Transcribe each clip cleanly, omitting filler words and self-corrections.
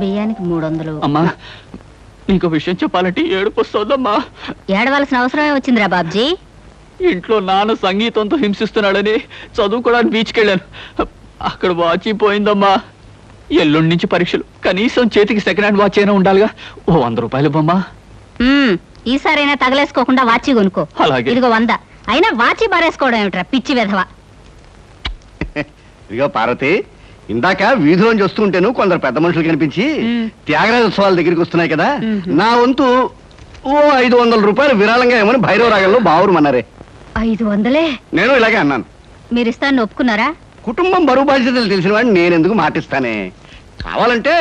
బియ్యానికి 300. అమ్మా నీకు విషయం చెప్పాలంటే ఏడుపు వస్తుందమ్మా. ఏడవలసిన అవసరమే వచ్చిందిరా బాబ్జీ. ఇంట్లో నాన్న సంగీతంతో హింసిస్తున్నాడని చదువుకోవడానికి బీచ్కి వెళ్ళాను. అక్కడ వాచ్ పోయిందమ్మా. ఎల్లుండి నుంచి పరీక్షలు, కనీసం చేతికి సెకండ్ హ్యాండ్ వాచ్ అయినా ఉండాలిగా. ఓ 100 రూపాయలు బొమ్మా. ఈసారైనా తగలేసుకోకుండా వాచి కొనుక్కో. అలాగే. ఇదిగో 100. అయినా వాచి బారేసుకోవడం ఏమిట్రా పిచ్చి వెధవ. ఇదిగో పార్వతి, ఇందాక వీధిలోంచి వస్తుంటేను కొందరు పెద్ద మనుషులు కనిపించి త్యాగరాజోత్సవాల దగ్గరికి వస్తున్నాయి కదా, నా వంతు ఓ 500 రూపాయలు విరాళంగా ఏమని భైరవ రాగంలో బావురమన్నారే. 500? నేను ఇలాగే అన్నాను. మీరిస్తాను ఒప్పుకున్నారా? కుటుంబం బరువు బాధ్యతలు తెలిసిన వాడిని నేను ఎందుకు మాటిస్తానే. కావాలంటే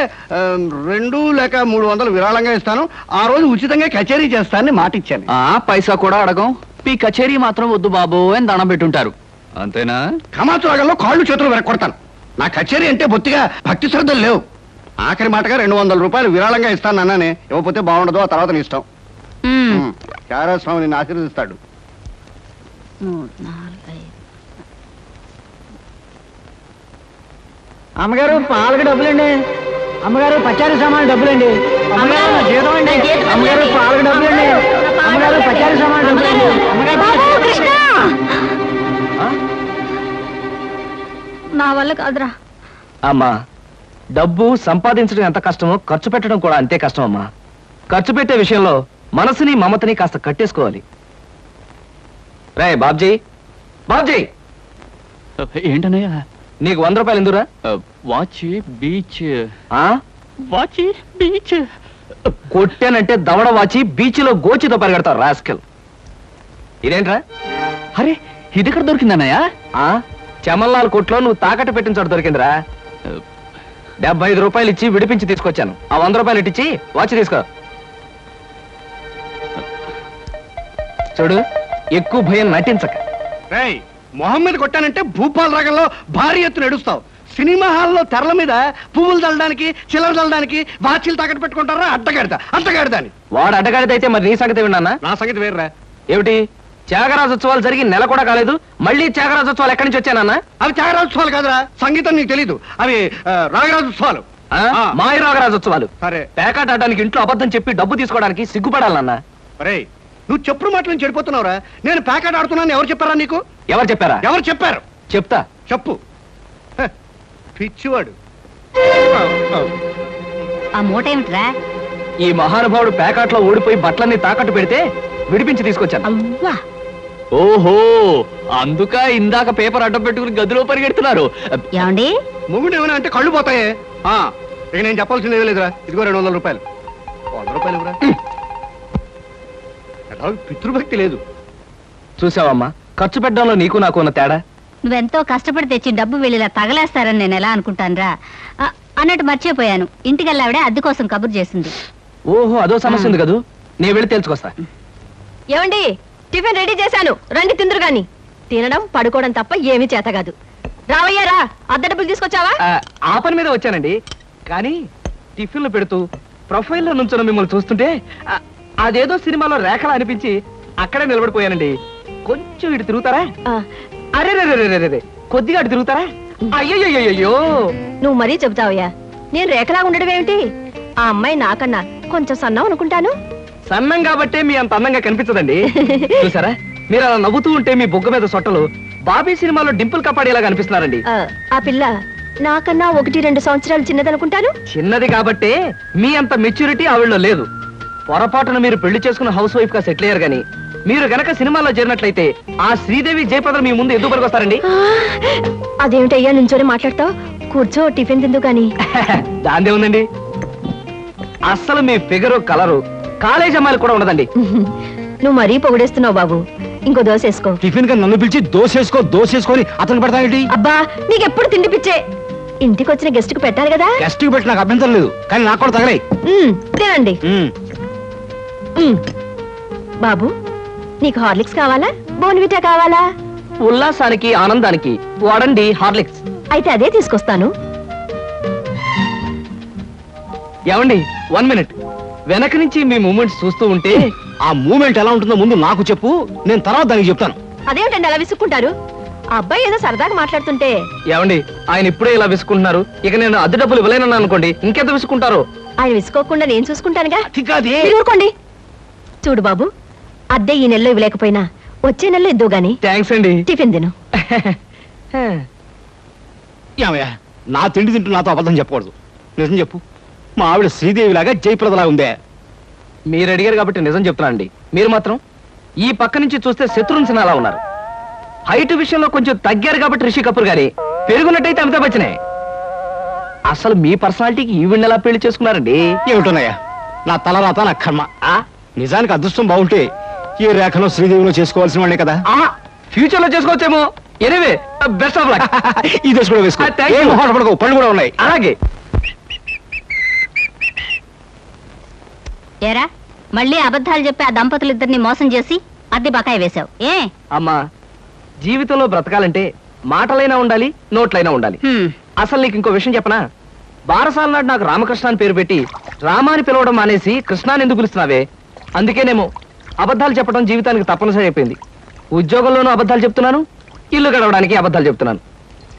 2 లేక 300 విరాళంగా ఇస్తాను. ఆ రోజు ఉచితంగా కచేరీ చేస్తానని మాటిచ్చాను. పైసా కూడా అడగం. మీ కచేరీ మాత్రం వద్దు బాబు అని దండం పెట్టుంటారు, అంతేనా? కమాతు రాగంలో కాళ్ళు చేతులు వెరక్కొడతాను. నా కచేరీ అంటే బొత్తిగా భక్తి శ్రద్ధలు లేవు. ఆఖరి మాటగా 200 రూపాయలు విరాళంగా ఇస్తాను అన్నానే. ఇవ్వకపోతే బాగుండదు, ఆ తర్వాత నీ ఇష్టం. చారాస్వామి నిన్ను ఆశీర్వదిస్తాడు. 3, 4, 5. అమ్మగారు పాలకు డబ్బులండి. అమ్మగారు పచారీ సామాన్ డబ్బులండి. అమ్మగారు జీతం అండి. అమ్మగారు పాలకు డబ్బులండి. అమ్మగారు పచారీ సామాన్ డబ్బులండి. నా వల్ల కాదురా. అమ్మా, డబ్బు సంపాదించడం ఎంత కష్టమో ఖర్చు పెట్టడం కూడా అంతే కష్టం అమ్మా. ఖర్చు పెట్టే విషయంలో మనసుని మమతని కాస్త కట్టేసుకోవాలి. రే బాబ్జీ, బాబ్జీ, ఏంటనయ్యా? నీకు 100 రూపాయలు ఎందురా? వాచ్ బీచ్. వాచి బీచ్ కొట్టానంటే దవడ వాచి బీచ్లో గోచితో పరిగెడతారు రాస్కెల్. ఇదేంట్రా? అరే ఇది ఎక్కడ దొరికిందన్నయ్యా? చమల్లాల్ కొట్లో నువ్వు తాకట్టు పెట్టిన చోట దొరికిందిరా. 75 రూపాయలు ఇచ్చి విడిపించి తీసుకొచ్చాను. ఆ 100 రూపాయలు ఇట్టించి వాచ్ తీసుకో. చూడు, ఎక్కువ భయం నటించక. రేయ్, మొహం మీద కొట్టానంటే భూపాల్ రాగంలో భారీ ఎత్తున ఎడుస్తావు. సినిమా హాల్లో తెరల మీద పువ్వులు చల్లడానికి, చిల్లర చల్లడానికి వాచీలు తాకట్టు పెట్టుకుంటారా? అడ్డగాడిదాని. వాడు అడ్డగాడిదైతే మరి నీ సంగతి విన్నానా? నా సంగతి వేర్రా. ఏమిటి, త్యాగరాజోత్సవాలు జరిగి నెల కూడా కాలేదు, మళ్ళీ త్యాగరాజోత్సవాలు ఎక్కడి నుంచి వచ్చానన్నా? అవి త్యాగరాజోత్సవాలు కాదురా, సంగీతం నీకు తెలీదు. అవి రాగరాజోత్సవాలు. మాయ రాగరాజోత్సవాలు. సరే, పేకాట ఆడడానికి ఇంట్లో అబద్ధం చెప్పి డబ్బు తీసుకోవడానికి సిగ్గుపడాలన్నా? రేయ్, నువ్వు చెప్పుడు మాటలు నుంచి చెడిపోతున్నావురా. నేను ప్యాకెట్ ఆడుతున్నాను ఎవరు చెప్పారా నీకు? ఎవరు చెప్పారా? ఎవరు చెప్పారు? చెప్తా, చెప్పు. పిచ్చివాడు. ఆ మూట ఏమిట్రా? ఈ మహానుభావుడు ప్యాకాట్లో ఓడిపోయి బట్టలన్నీ తాకట్టు పెడితే విడిపించి తీసుకొచ్చాను. అవ్వా, ఓహో, అందుక ఇందాక పేపర్ అడ్డం పెట్టుకుని గదిలో పరిగెడుతున్నారు. ఏమండి? మొగుడు ఏమైనా అంటే కళ్ళు పోతాయే. ఇక నేను చెప్పాల్సింది ఏమీ లేదురా. ఇదిగో 200 రూపాయలు. 100 రూపాయలు ఇవ్వరా. పితృభక్తి లేదు. చూసావమ్మా, ఖర్చు పెట్టడంలో నీకు నాకు ఉన్న తేడా. నువ్వెంతో కష్టపడి తెచ్చి డబ్బు వెళ్ళిలా తగలేస్తారని నేను ఎలా అనుకుంటానురా. అన్నట్టు మర్చిపోయాను, ఇంటికెళ్ళావిడే అద్దె కోసం కబురు చేసింది. ఓహో, అదో సమస్య ఉంది కదూ. నేను వెళ్ళి తెలుసుకొస్తా. ఏమండి, టిఫిన్ రెడీ చేశాను, రండి తిందురు గాని. తినడం పడుకోవడం తప్ప ఏమీ చేత కాదు. రావయ్యారా, అద్దె డబ్బులు తీసుకొచ్చావా? ఆ పని మీద వచ్చానండి. కానీ టిఫిన్లు పెడుతూ ప్రొఫైల్లో నుంచున్న మిమ్మల్ని చూస్తుంటే అదేదో సినిమాలో రేఖలా అనిపించి అక్కడే నిలబడిపోయానండి. కొంచెం ఇటు తిరుగుతారా? అరే రే, కొద్దిగా అటు తిరుగుతారా? అయ్యో, నువ్వు మరీ చెబుతావయ్యా. నేను రేఖలా ఉండడం ఏమిటి? ఆ అమ్మాయి నాకన్నా కొంచెం సన్నం అనుకుంటాను. సన్నం కాబట్టే మీ అంత అందంగా కనిపించదండి. చూసారా, మీరు అలా నవ్వుతూ ఉంటే మీ బొగ్గ మీద సొట్టలు బాబీ సినిమాలో డింపుల్ కపాడేలా కనిపిస్తున్నారండి. ఆ పిల్ల నాకన్నా 1-2 సంవత్సరాలు చిన్నదనుకుంటాను. చిన్నది కాబట్టే మీ అంత మెచ్యూరిటీ ఆవిడలో లేదు. పొరపాటున మీరు పెళ్లి చేసుకున్న హౌస్ వైఫ్ గా సెటిల్ అయ్యారు గాని మీరు గనక సినిమాలో చేరినట్లయితే ఆ శ్రీదేవి జయప్రద మీ ముందు ఎందుకు వస్తారండి? అదేమిటయ్యా నుంచోనే మాట్లాడతావు? కూర్చో, టిఫిన్ తిందు గాని. దాందే ఉందండి. అస్సలు మీ ఫిగరు కలరు కాలేజ్ అమ్మాయిలు కూడా ఉండదండి. నువ్వు మరీ పొగిడేస్తున్నావు బాబు. ఇంకో దోశ వేసుకో. టిఫిన్ గా నన్ను పిలిచి దోసేసుకొని అతను పెడతానండి. అబ్బా, నీకెప్పుడు తిండి పిచ్చే. ఇంటికి వచ్చిన గెస్ట్ కు పెట్టాలి కదా. గెస్ట్ కి పెట్టి నాకు అభ్యంతరం లేదు, కానీ నాకు కూడా తగలే. తినండి. బాబు, నీకు హార్లిక్స్ కావాలా, బోన్విటా కావాలా? ఉల్లాసానికి ఆనందానికి వాడండి హార్లిక్స్. అయితే అదే తీసుకొస్తాను. ఏమండి, 1 మినిట్. వెనక నుంచి మీ మూమెంట్స్ చూస్తూ ఉంటే ఆ మూమెంట్ ఎలా ఉంటుందో ముందు నాకు చెప్పు, నేను తర్వాత దానికి చెప్తాను. అదేమిటండి అలా విసుక్కుంటారు? అబ్బాయి ఏదో సరదాగా మాట్లాడుతుంటే ఏమండి ఆయన ఇప్పుడే ఇలా విసుకుంటున్నారు, ఇక నేను అద్దె డబ్బులు ఇవ్వలేనన్నా అనుకోండి ఇంకెంత విసుకుంటారు. ఆయన విసుకోకుండా నేను చూసుకుంటానుగా. అది కాదే. మీరు ఊరుకోండి. చూడు బాబు, అద్దె ఈ నెలలో ఇవ్వలేకపోయినా వచ్చే నెలలో ఇద్దు గాని థ్యాంక్స్ అండి. టిఫిన్ తిను. ఏమయ్యా, నా తిండి తింటూ నాతో అబద్ధం చెప్పకూడదు. నిజం చెప్పు, మా ఆవిడ శ్రీదేవిలాగా జయప్రదలా ఉందే? మీరు అడిగారు కాబట్టి నిజం చెప్తున్నా అండి. మీరు మాత్రం ఈ పక్క నుంచి చూస్తే శత్రుఘ్న సిన్హా ఉన్నారు. హైట్ విషయంలో కొంచెం తగ్గారు కాబట్టి రిషి కపూర్ గారి, పెరుగున్నట్టయితే అమితాబ్ బచ్చనే. అసలు మీ పర్సనాలిటీకి ఈవిడ్ని ఎలా పెళ్లి చేసుకున్నారండి? ఏమిటోనయ్యా, నా తలరాత నా కర్మ. నిజానికి అదృష్టం బాగుంటే ఈ రేఖలో శ్రీదేవిలో చేసుకోవాల్సిన వాళ్ళే కదా. ఫ్యూచర్ లో చేసుకోవచ్చేమో. Anyway best of luck. ఈ దశ కూడా వేసుకో. Thank you. ఏం మొహాట పడకు, పళ్ళు కూడా ఉన్నాయి. అలాగే. ఏరా మళ్ళీ అబద్ధాలు చెప్పి ఆ దంపతులిద్దరిని మోసం చేసి అద్దె బకాయి వేశావు ఏ? అమ్మా, జీవితంలో బ్రతకాలంటే మాటలైనా ఉండాలి, నోట్లైనా ఉండాలి. అసలు నీకు ఇంకో విషయం చెప్పనా? బారసాల నాడు నాకు రామకృష్ణ అని పేరు పెట్టి రామాని పిలవడం మానేసి కృష్ణాని ఎందుకు పిలుస్తున్నావే? అందుకేనేమో అబద్ధాలు చెప్పడం జీవితానికి తప్పనిసరి అయిపోయింది. ఉద్యోగంలోనూ అబద్ధాలు చెప్తున్నాను, ఇల్లు గడవడానికి అబద్ధాలు చెప్తున్నాను.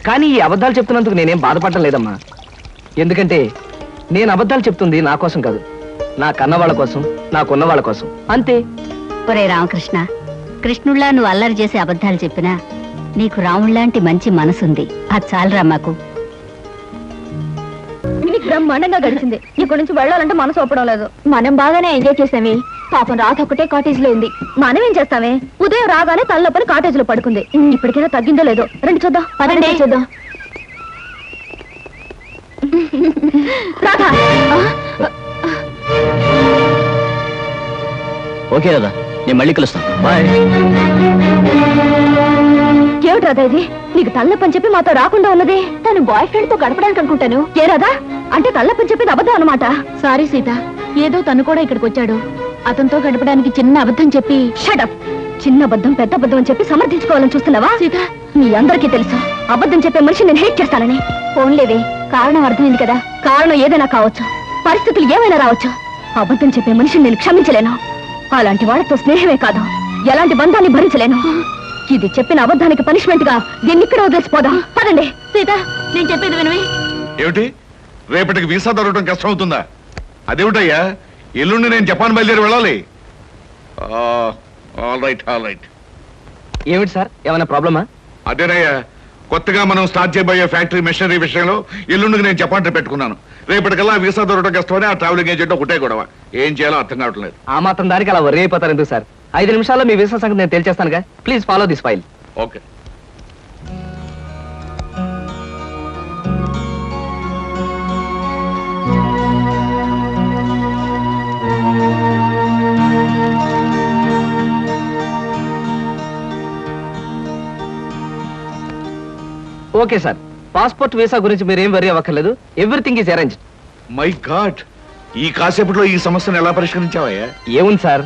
కానీ ఈ అబద్ధాలు చెప్తున్నందుకు నేనేం బాధపడటం లేదమ్మా. ఎందుకంటే నేను అబద్ధాలు చెప్తుంది నా కోసం కాదు, నా కన్నవాళ్ళ కోసం, నాకున్న వాళ్ళ కోసం, అంతే. ఒరే రామకృష్ణ, కృష్ణుళ్ళా నువ్వు అల్లరి చేసి అబద్ధాలు చెప్పినా నీకు రాముళ్లాంటి మంచి మనసుంది. అది చాలరా మాకు. బ్రహ్మాండంగా గడిచింది. ఇక్కడ నుంచి వెళ్ళాలంటే మనసు ఒప్పడం లేదు. మనం బాగానే ఎంజాయ్ చేసామే. పాపం రాత ఒకటే కాటేజ్ లో ఉంది. మనం ఏం చేస్తామే? ఉదయం రాగానే తలనొప్పని కాటేజ్ లో పడుకుంది. ఇప్పటికైనా తగ్గిందో లేదో రండి చూద్దాం. పదండి చూద్దాం. రాధ, ఓకే రాదా, నేను మళ్ళీ కలుస్తాను. బాయ్. ఏమిటి రాధా ఇది? నీకు తలనొప్పని చెప్పి మాతో రాకుండా ఉన్నది తను బాయ్ ఫ్రెండ్ తో గడపడానికి అనుకుంటాను. ఏ రాధా, అంటే తలనొప్పని చెప్పి అబద్ధం అన్నమాట. సారీ సీత, ఏదో తను కూడా ఇక్కడికి వచ్చాడు. అతనితో గడపడానికి చిన్న అబద్ధం చెప్పి. షటప్. చిన్న అబద్ధం పెద్ద అబద్ధం అని చెప్పి సమర్థించుకోవాలని చూస్తున్నావా? సీత, మీ అందరికీ తెలుసు అబద్ధం చెప్పే మనిషి నేను హేట్ చేస్తానని. ఫోన్లేవే, కారణం అర్థమైంది కదా. కారణం ఏదైనా కావచ్చు, పరిస్థితులు ఏమైనా రావచ్చు. అబద్ధం చెప్పే మనిషిని నేను క్షమించలేను. అలాంటి వాళ్ళతో స్నేహమే కాదు, ఎలాంటి బంధాన్ని భరించలేను. ఇది చెప్పిన అబద్ధానికి పనిష్మెంట్ గా దీన్ని ఇక్కడ వదిలేసిపోదాం. పదండి. సీత, నేను చెప్పేది వినవి. ఏమిటి, రేపటికి వీసా దొరకడం కష్టం అవుతుందా? అదేమిటయ్యా, ఎల్లుండి నేను జపాన్ బయలుదేరి వెళ్ళాలి. All right. ఏమిటి సార్, ఏమైనా ప్రాబ్లమా? అదేనయ్యా, కొత్తగా మనం స్టార్ట్ చేయబోయే ఫ్యాక్టరీ మెషినరీ విషయంలో ఎల్లుండికి నేను జపాన్ ట్రిప్ పెట్టుకున్నాను. రేపటికల్లా వీసా దొరకడం కష్టమని ఆ ట్రావెలింగ్ ఏజెంట్ ఒకటే గొడవ. ఏం చేయాలో అర్థం కావట్లేదు. ఆ మాత్రం దానికి అలా వర్రీ అయిపోతారు ఎందుకు సార్? 5 నిమిషాల్లో మీ వీసా సంగతి నేను తెలిచేస్తానుగా. Please follow this file. Okay. Okay sir, passport visa గురించి మీరేం వరీ అవ్వక్కర్లేదు. Everything is arrange. My god, ఈ కాసేపట్లో ఈ సమస్యను ఎలా పరిష్కరించావయ్యా? ఏముంది సార్,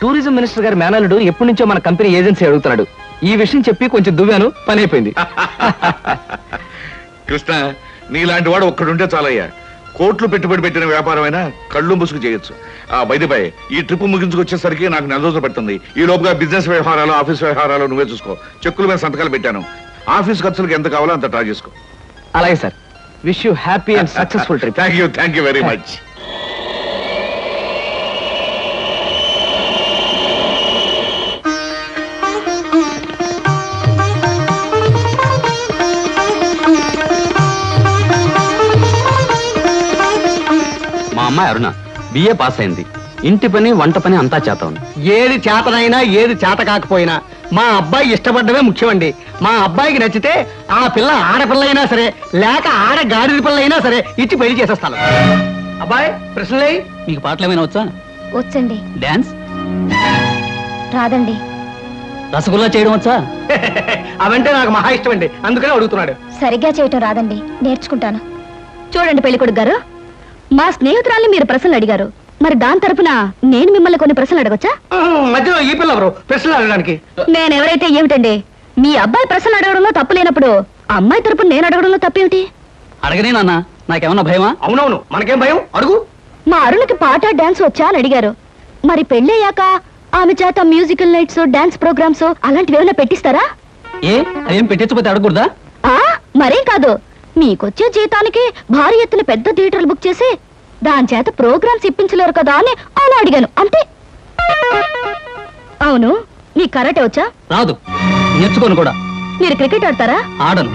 టూరిజం మినిస్టర్ గారి మేనల్లుడు ఎప్పటి నుంచో మన కంపెనీ ఏజెన్సీ అడుగుతున్నాడు. ఈ విషయం చెప్పి కొంచెం దువ్వాను, పని అయిపోయింది. కృష్ణ, నీలాంటి వాడు ఒక్కడుంటే చాలయ్యా. కోట్లు పెట్టుబడి పెట్టిన వ్యాపారమైనా కళ్ళు ముసుగు చేయొచ్చు. బై ఈ ట్రిప్ ముగించుకొచ్చేసరికి నాకు 4 రోజులు పడుతుంది. ఈ లోపుగా బిజినెస్ వ్యవహారాలు, ఆఫీస్ వ్యవహారాలు నువ్వే చూసుకో. చెక్కుల మీద సంతకాలు పెట్టాను. ఆఫీస్ ఖర్చులకు ఎంత కావాలో అంత ట్రా చేసుకో. అలాగే sir. Wish you happy and successful trip. Thank you very much. మా అమ్మాయి అరుణ బిఏ పాస్ అయింది. ఇంటి పని వంట పని అంతా చేత ఉంది. ఏది చేతనైనా ఏది చేత కాకపోయినా మా అబ్బాయి ఇష్టపడ్డమే ముఖ్యమండి. మా అబ్బాయికి నచ్చితే ఆ పిల్ల ఆడపిల్ల అయినా సరే, లేక ఆడ గాడిద పిల్ల అయినా సరే ఇచ్చి పెళ్లి చేసేస్తాను. అబ్బాయి ప్రశ్నలే. మీకు పాటలు ఏమైనా వచ్చా? వచ్చండి. డాన్స్ రాదండి. రసగుల్లా చేయడం వచ్చా? అవంటే నాకు మహా ఇష్టం అండి, అందుకనే అడుగుతున్నాడు. సరిగ్గా చేయటం రాదండి, నేర్చుకుంటాను. చూడండి పెళ్లికొడుకు గారు, మా స్నేహితురాల్ని మీరు ప్రశ్నలు అడిగారు. మరి దాని తరపున నేను మిమ్మల్ని కొన్ని ప్రశ్నలు అడగొచ్చా? మధ్యలో ఈ పిల్ల ఎవరు ప్రశ్నలు అడగడానికి? నేనెవరైతే ఏమిటండి? మీ అబ్బాయి ప్రశ్నలు అడగడంలో తప్పు లేనప్పుడు అమ్మాయి తరపున నేను అడగడంలో తప్పేమిటి? అడగనే నాన్న, నాకేమన్నా భయమా? అవునవును, మనకేం భయం, అడుగు. మా అరుణకి పాట డాన్స్ వచ్చా అని అడిగారు. మరి పెళ్ళయ్యాక ఆమె చేత మ్యూజికల్ నైట్స్, డాన్స్ ప్రోగ్రామ్స్ అలాంటివి ఏమైనా పెట్టిస్తారా? ఏ అదేం పెట్టించకపోతే అడగకూడదా? మరేం కాదు, మీకొచ్చే జీతానికి భారీ ఎత్తున పెద్ద థియేటర్లు బుక్ చేసి దాని చేత ప్రోగ్రామ్స్ ఇప్పించలేరు కదా అని అలా అడిగాను అంతే. అవును, నీ కరాటే వచ్చా? రాదు, నేర్చుకోను కూడా. మీరు క్రికెట్ ఆడతారా? ఆడను,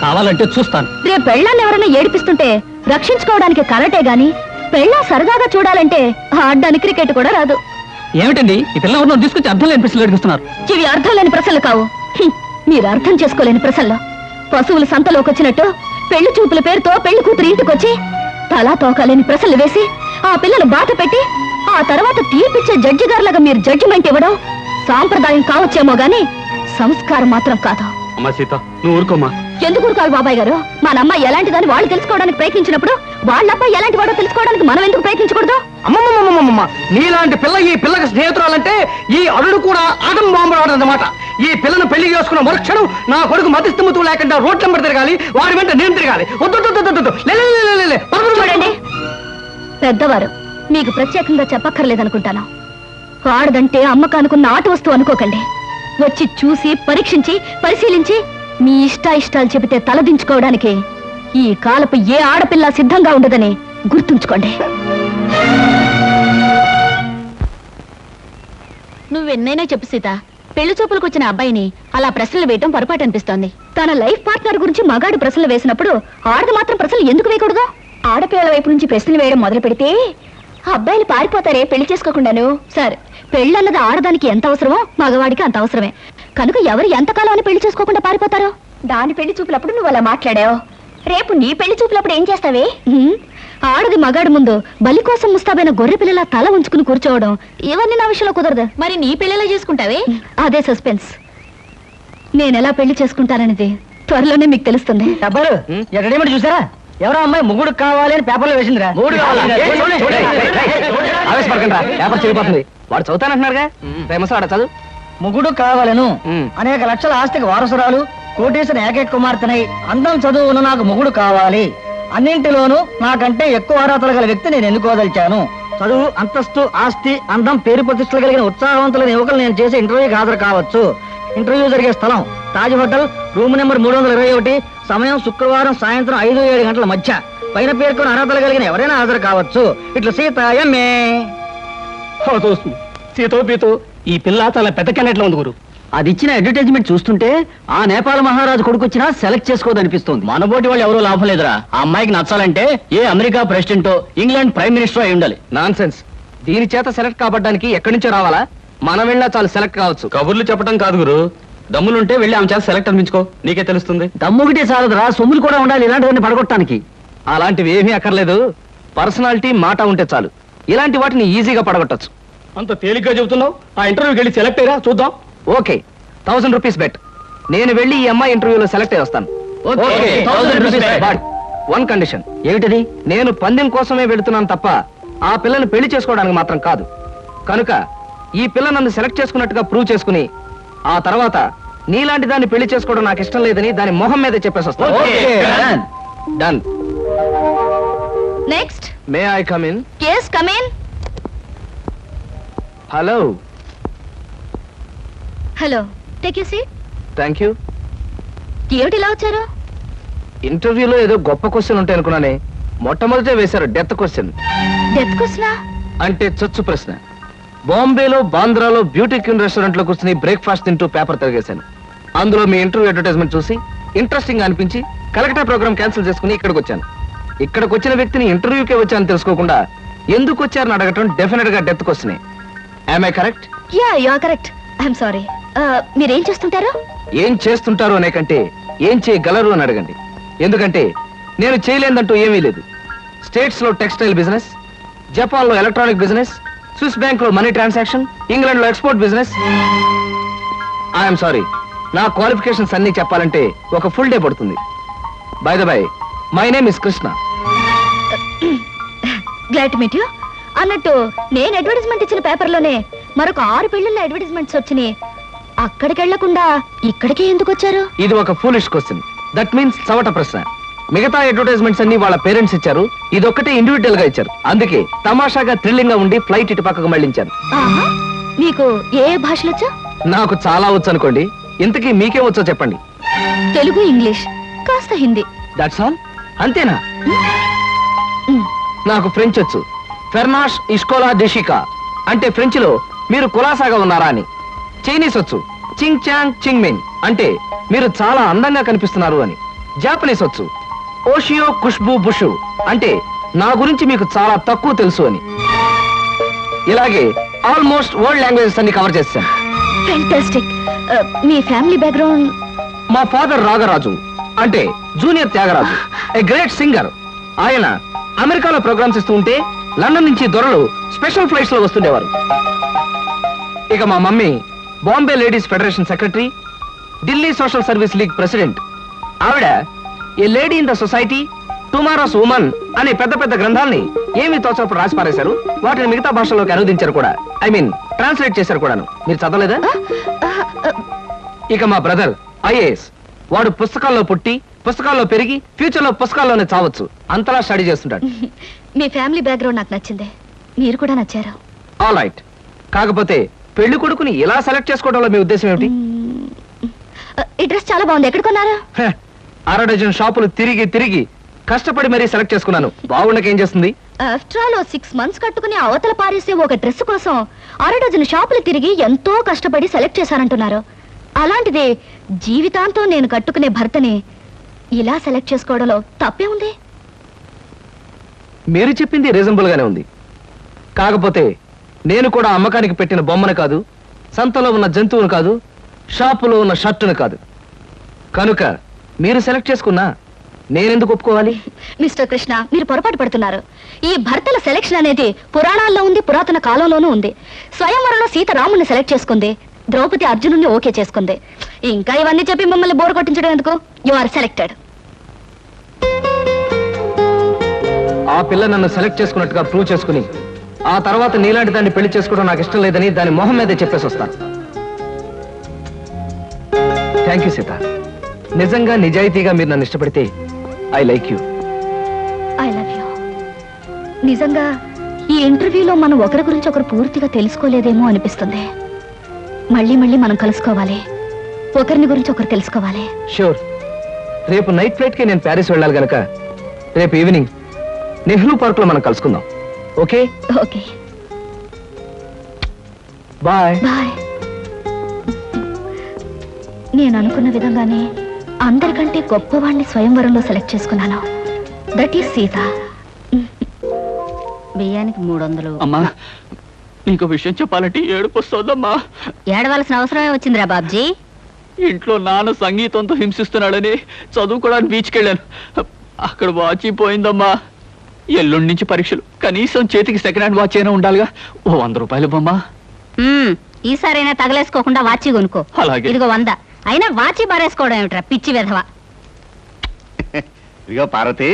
కావాలంటే చూస్తాను. రేపు పెళ్ళాన్ని ఎవరైనా ఏడిపిస్తుంటే రక్షించుకోవడానికి కరాటే గాని, పెళ్ళా సరదాగా చూడాలంటే ఆడడానికి క్రికెట్ కూడా రాదు. ఏమిటండి ఈ పిల్ల ఎవరినో తీసుకొచ్చి అర్థం లేని ప్రశ్నలు అడిగిస్తున్నారు? ఇవి అర్థం లేని ప్రశ్నలు కావు, మీరు అర్థం చేసుకోలేని ప్రశ్నలు. పశువులు సంతలోకి వచ్చినట్టు పెళ్లి చూపుల పేరుతో పెళ్లి కూతురు ఇంటికొచ్చి తలా తోకాలేని ప్రశ్నలు వేసి ఆ పిల్లలు బాధ పెట్టి ఆ తర్వాత తీర్పిచ్చే జడ్జి గారులాగా మీరు జడ్జిమెంట్ ఇవ్వడం సాంప్రదాయం కావచ్చేమో గాని సంస్కారం మాత్రం కాదు. అమ్మా సీత, నువ్వు ఊరుకోమ్మా. ఎందుకు ఊరుకోవాలి బాబాయ్ గారు? మన అమ్మాయి ఎలాంటిదని వాళ్ళు తెలుసుకోవడానికి ప్రయత్నించినప్పుడు వాళ్ళ అబ్బాయి ఎలాంటి వాడో తెలుసుకోవడానికి మనం ఎందుకు ప్రయత్నించకూడదు? అమ్మమ్మమ్మమ్మమ్మ, నీలాంటి పిల్ల ఈ పిల్లకి స్నేహితురాలంటే ఈ అడుగు కూడా ఆటం బాంబు ఆడదన్నమాట. ఈ పిల్లను పెళ్లి చేసుకున్న మరుక్షణం నా కొడుకు మతిస్థిమతు లేకుండా రోడ్ నెంబర్ తిరగాలి, వాడి వెంట నేను తిరగాలి. చూడండి పెద్దవారు, మీకు ప్రత్యేకంగా చెప్పక్కర్లేదనుకుంటాను. ఆడదంటే అమ్మకానుకున్న ఆట వస్తువు అనుకోకండి. వచ్చి చూసి పరీక్షించి పరిశీలించి మీ ఇష్టాయిష్టాలు చెబితే తలదించుకోవడానికి ఈ కాలపు ఏ ఆడపిల్ల సిద్ధంగా ఉండదని గుర్తుంచుకోండి. నువ్వెన్నైనా చెప్పు సీత, పెళ్లి చూపులకు వచ్చిన అబ్బాయిని అలా ప్రశ్నలు వేయటం పొరపాటు అనిపిస్తోంది. తన లైఫ్ పార్ట్నర్ గురించి మగాడు ప్రశ్నలు వేసినప్పుడు ఆడది మాత్రం ప్రశ్నలు ఎందుకు వేయకూడదు? ఆడపిల్లల వైపు నుంచి ప్రశ్నలు వేయడం మొదలు పెడితే అబ్బాయిలు పారిపోతారే పెళ్లి చేసుకోకుండాను. సరే, పెళ్ళన్నది ఆడదానికి ఎంత అవసరమో మగవాడికి అంత అవసరమే. కనుక ఎవరు ఎంతకాలం అని పెళ్లి చేసుకోకుండా పారిపోతారో? దాని పెళ్లి చూపులప్పుడు నువ్వు అలా మాట్లాడావు, రేపు నీ పెళ్లి చూపులప్పుడు ఏం చేస్తావే? ఆడది మగాడు ముందు బలి కోసం ముస్తాబైన గొర్రె పిల్లల తల ఉంచుకుని కూర్చోవడం ఇవన్నీ నా విషయంలో కుదరదు. మరి నీ పెళ్లిలా చేసుకుంటావే? అదే సస్పెన్స్. నేనెలా పెళ్లి చేసుకుంటాననేది త్వరలోనే మీకు తెలుస్తుంది. డబ్బరు ఎక్కడేమిటి చూసారా? ఎవరో అమ్మాయి మొగుడు కావాలి అని పేపర్లో వేసిందిరా. ఆవేశపడకండి, పేపర్ చెడిపోతుంది. వాడు చదువుతానంటున్నారుగా, ఫేమస్ వాడ చదువు. మొగుడు కావాలను, అనేక లక్షల ఆస్తికి వారసురాలు, కోటేశ్వర ఏకైక కుమార్తెనై అందం చదువును నాకు మొగుడు కావాలి, అన్నింటిలోనూ నాకంటే ఎక్కువ అర్హతలు గల వ్యక్తి నేను ఎన్నుకోదలిచాను. చదువు, అంతస్తు, ఆస్తి, అందం, పేరు ప్రతిష్టలు కలిగిన ఉత్సాహవంతులైన యువకులు నేను చేసే ఇంటర్వ్యూకి హాజరు కావచ్చు. ఇంటర్వ్యూ జరిగే స్థలం తాజ్ హోటల్, రూమ్ నెంబర్ 321, సమయం శుక్రవారం సాయంత్రం 5-7 గంటల మధ్య. పైన పేర్కొన్న అర్హతలు కలిగిన ఎవరైనా హాజరు కావచ్చు. ఇట్లా సీత ఎంఏ. సీతో పీతో ఈ పిల్ల చాలా పెద్ద కెనెట్లో ఉంది గురు. అది ఇచ్చిన అడ్వర్టైజ్మెంట్ చూస్తుంటే ఆ నేపాల్ మహారాజు కొడుకొచ్చినా సెలెక్ట్ చేసుకోదనిపిస్తుంది. మనబోటి వాళ్ళు ఎవరూ లాభం లేదురా. ఆ అమ్మాయికి నచ్చాలంటే ఏ అమెరికా ప్రెసిడెంటో ఇంగ్లాండ్ ప్రైమ్ మినిస్టర్ అయి ఉండాలి. Non sense. దీని చేత సెలెక్ట్ కాబడ్డానికి ఎక్కడి నుంచో రావాలా? మనం వెళ్ళినా చాలు సెలెక్ట్ కావచ్చు. కబుర్లు చెప్పడం కాదు గురు, దమ్ములుంటే వెళ్ళి ఆమె చేత సెలెక్ట్ అనిపించుకో, నీకే తెలుస్తుంది. దమ్ముగిటే చాలదురా, సొమ్ములు కూడా ఉండాలి ఇలాంటివన్నీ పడగొట్టడానికి. అలాంటివి ఏమీ అక్కర్లేదు, పర్సనాలిటీ మాట ఉంటే చాలు. ఇలాంటి వాటిని ఈజీగా పడగొట్టచ్చు. అంత తేలిగ్గా చెబుతున్నావు. ఆ ఇంటర్వ్యూకి వెళ్ళి సెలెక్ట్ అయ్యరా చూద్దాం. Okay, 1000 rupees bet. నేను వెళ్ళి ఈ అమ్మాయి ఇంటర్వ్యూలో సెలెక్ట్ అయ్యి వస్తాను. Okay, 1000 rupees bet. But 1 condition. ఏమిటది? నేను పందెం కోసమే వెళుతున్నాను తప్ప ఆ పిల్లని పెళ్లి చేసుకోవడానికి మాత్రం కాదు. కనుక ఈ పిల్ల నన్ను సెలెక్ట్ చేసుకున్నట్టుగా ప్రూవ్ చేసుకుని ఆ తర్వాత నీలాంటి దాన్ని పెళ్లి చేసుకోవడం నాకు ఇష్టం లేదని దాని మొహం మీద చెప్పేసి వస్తాను. Done. Next. May I come in? yes come in. Hello. Hello, take you seat. Thank you. ఏమిటి ఇలా వచ్చారు? ఇంటర్వ్యూలో ఏదో గొప్ప క్వశ్చన్ ఉంటాయి అనుకున్నానే, మొట్టమొదటే వేశారు డెత్ క్వశ్చన్. డెత్ క్వశ్చనా? అంటే చచ్చు ప్రశ్న. బాంబేలో బాంద్రాలో బ్యూటీ క్వీన్ రెస్టారెంట్ లో కూర్చుని బ్రేక్ఫాస్ట్ తింటూ పేపర్ తిరిగేశాను. అందులో మీ ఇంటర్వ్యూ అడ్వర్టైజ్మెంట్ చూసి ఇంట్రెస్టింగ్ అనిపించి కలెక్టా ప్రోగ్రామ్ క్యాన్సిల్ చేసుకుని ఇక్కడికి వచ్చాను. ఇక్కడికి వచ్చిన వ్యక్తిని ఇంటర్వ్యూకే వచ్చాను తెలుసుకోకుండా ఎందుకు వచ్చారని అడగటం డెఫినెట్ గా డెత్ క్వశ్చనే. Am I correct? Yeah you are correct. I'm sorry. మీరేం చేస్తుంటారు? ఏం చేస్తుంటారు అనే కంటే ఏం చేయగలరు అని అడగండి. ఎందుకంటే నేను చేయలేదంటూ ఏమీ లేదు. స్టేట్స్ లో టెక్స్టైల్ బిజినెస్, జపాన్ లో ఎలక్ట్రానిక్ బిజినెస్, స్విస్ బ్యాంక్ లో మనీ ట్రాన్సాక్షన్, ఇంగ్లాండ్ లో ఎక్స్పోర్ట్ బిజినెస్. ఐఎమ్ సారీ, నా క్వాలిఫికేషన్స్ అన్ని చెప్పాలంటే ఒక ఫుల్ డే పడుతుంది. By the by, my name is Krishna. Glad to meet you. అన్నట్టు నేను అడ్వర్టైజ్మెంట్ ఇచ్చిన పేపర్లోనే మరొక 6 పెళ్లిళ్ళ అడ్వర్టైజ్మెంట్స్ వచ్చినాయి. అక్కడికి వెళ్లకుండా ఇక్కడికే ఎందుకు వచ్చారు? ఇది ఒక ఫూలిష్ క్వశ్చన్. దట్ మీన్స్ చవట ప్రశ్న. మిగతా అడ్వర్టైజ్మెంట్స్ అన్ని వాళ్ళ పేరెంట్స్ ఇచ్చారు, ఇదొక్కటే ఇండివిజువల్ గా ఇచ్చారు. అందుకే తమాషాగా థ్రిల్లింగ్ గా ఉండి ఫ్లైట్ ఇటు పక్కకు మళ్ళించాను. మీకు ఏ భాషలు వచ్చా? నాకు చాలా వచ్చు అనుకోండి. ఇంతకీ మీకే వచ్చో చెప్పండి. తెలుగు, ఇంగ్లీష్, కాస్త హిందీ. That's all? అంతేనా? నాకు ఫ్రెంచ్ వచ్చు. ఫెర్నాష్ ఇస్కోలా డిషికా అంటే ఫ్రెంచ్ లో మీరు కులాసాగా ఉన్నారా అని. చైనీస్ వచ్చు. చింగ్ చాంగ్ చింగ్ మిన్ అంటే మీరు చాలా అందంగా కనిపిస్తున్నారు అని. జాపనీస్ వచ్చు. ఓషియో ఖుష్బూ బుషు అంటే నా గురించి మీకు చాలా తక్కువ తెలుసు అని. ఇలాగే ఆల్మోస్ట్ వరల్డ్ లాంగ్వేజెస్ అన్ని కవర్ చేశాను. ఫ్యాంటాస్టిక్. మీ ఫ్యామిలీ బ్యాక్గ్రౌండ్? మా ఫాదర్ రాగరాజు అంటే junior Thyagaraju, a great singer. ఆయన అమెరికాలో ప్రోగ్రామ్స్ ఇస్తూ ఉంటే లండన్ నుంచి దొరలు స్పెషల్ ఫ్లైట్స్ లో వస్తుండేవారు. ఇక మా mummy Bombay ladies federation secretary, Delhi social service league president. ఆవిడ a lady in the society, tomorrow's woman అనే పెద్ద పెద్ద గ్రంథాల్ని ఏమి తోచినప్పుడు రాసి పారేశారు. వాటిని మిగతా భాషల్లోకి అనువదించారు కూడా. ఐ మీన్ ట్రాన్స్లేట్ చేశారు కూడాను. మీరు చదవలేదా? ఇక మా బ్రదర్ ఐఏఎస్. వాడు పుస్తకాల్లో పుట్టి పుస్తకాల్లో పెరిగి ఫ్యూచర్ లో పుస్తకాల్లోనే చావచ్చు. అంతలా స్టడీ చేస్తుంటాడు. మీ ఫ్యామిలీ బ్యాక్గ్రౌండ్ నాకు నచ్చింది. మీరు కూడా నచ్చారు. All right. కాకపోతే పెళ్లి కొడుకుని ఇలా సెలెక్ట్ చేసుకోవడంలో మీ ఉద్దేశం ఏమిటి? ఈ డ్రెస్ చాలా బాగుంది. ఎక్కడ కొన్నారు? అర డజన్ షాపులు తిరిగి తిరిగి కష్టపడి మరీ సెలెక్ట్ చేసుకున్నాను. బాగుండకేం చేస్తుంది? ఆఫ్టర్ ఆల్ 6 months కట్టుకుని అవతల పారేసే ఒక డ్రెస్ కోసం 6 డజన్ షాపులు తిరిగి ఎంతో కష్టపడి సెలెక్ట్ చేశానంటున్నారు. అలాంటిది జీవితాంతం నేను కట్టుకునే భర్తని ఇలా సెలెక్ట్ చేసుకోవడంలో తప్పే ఉంది. మీరు చెప్పింది రీజనబుల్ గానే ఉంది. కాకపోతే నేను కూడా అమ్మకానికి పెట్టిన బొమ్మను కాదు, సంతలో ఉన్న జంతువును కాదు, షాపులో ఉన్న షర్టును కాదు. కనుక మీరు సెలెక్ట్ చేసుకున్నా నేనెందుకు ఒప్పుకోవాలి? మిస్టర్ కృష్ణ, మీరు పొరపాటు పడుతున్నారు. ఈ భర్తల సెలెక్షన్ అనేది పురాణాల్లో ఉంది, పురాతన కాలంలోనూ ఉంది. స్వయంవరంలో సీత రాముని సెలెక్ట్ చేసుకుంది, ద్రౌపది అర్జునుని ఓకే చేసుకుంది. ఇంకా ఇవన్నీ చెప్పి మిమ్మల్ని బోర్ కొట్టించడం ఎందుకు? You are selected. ఆ పిల్ల నన్ను సెలెక్ట్ చేసుకున్నట్టుగా ప్రూవ్ చేసుకుని ఆ తర్వాత నీలాంటి దాన్ని పెళ్లి చేసుకోవడం నాకు ఇష్టం లేదని దాని మొహం మీదే చెప్పేసి వస్తాను. Thank you Sita. నిజంగా నిజాయితీగా మీరు నన్ను ఇష్టపడితే I like you. I love you. నిజంగా ఈ ఇంటర్వ్యూలో మనం ఒకరి గురించి ఒకరు పూర్తిగా తెలుసుకోలేదేమో అనిపిస్తుంది. మళ్ళీ మళ్ళీ మనం కలుసుకోవాలి, ఒకరిని గురించి ఒకరు తెలుసుకోవాలి. షూర్. రేపు నైట్ ఫ్లైట్ కి నేను ప్యారిస్ వెళ్ళాలి గనక రేపు ఈవినింగ్ నెహ్రూ పార్క్ లో మనం కలుసుకుందాం. ఓకే? ఓకే. బాయ్. బాయ్. నేను అనుకున్న విధంగానే అందరికంటే గొప్పవాణ్ణి స్వయంవరంలో సెలెక్ట్ చేసుకున్నాను. That is Sita. బియ్యానికి 300. అమ్మా, నీకు విషయం చెప్పాలంటే ఏడుపు వస్తుందమ్మా. ఏడవలసిన అవసరమే వచ్చిందిరా బాబ్జీ. ఇంట్లో నాన్న సంగీతంతో హింసిస్తున్నాడని చదువుకోవడానికి బీచ్కి వెళ్ళాను. అక్కడ వాచ్ పోయిందమ్మా. ఎల్లుండి నుంచి పరీక్షలు. కనీసం చేతికి సెకండ్ హ్యాండ్ వాచ్ అయినా ఉండాలిగా. ఓ 100 రూపాయలు బొమ్మా. ఈసారైనా తగలేసుకోకుండా వాచి కొనుక్కో. అలాగే. ఇదిగో 100. అయినా వాచి బారేసుకోవడం ఏమిట్రా పిచ్చి విధవ. ఇదిగో పార్వతి,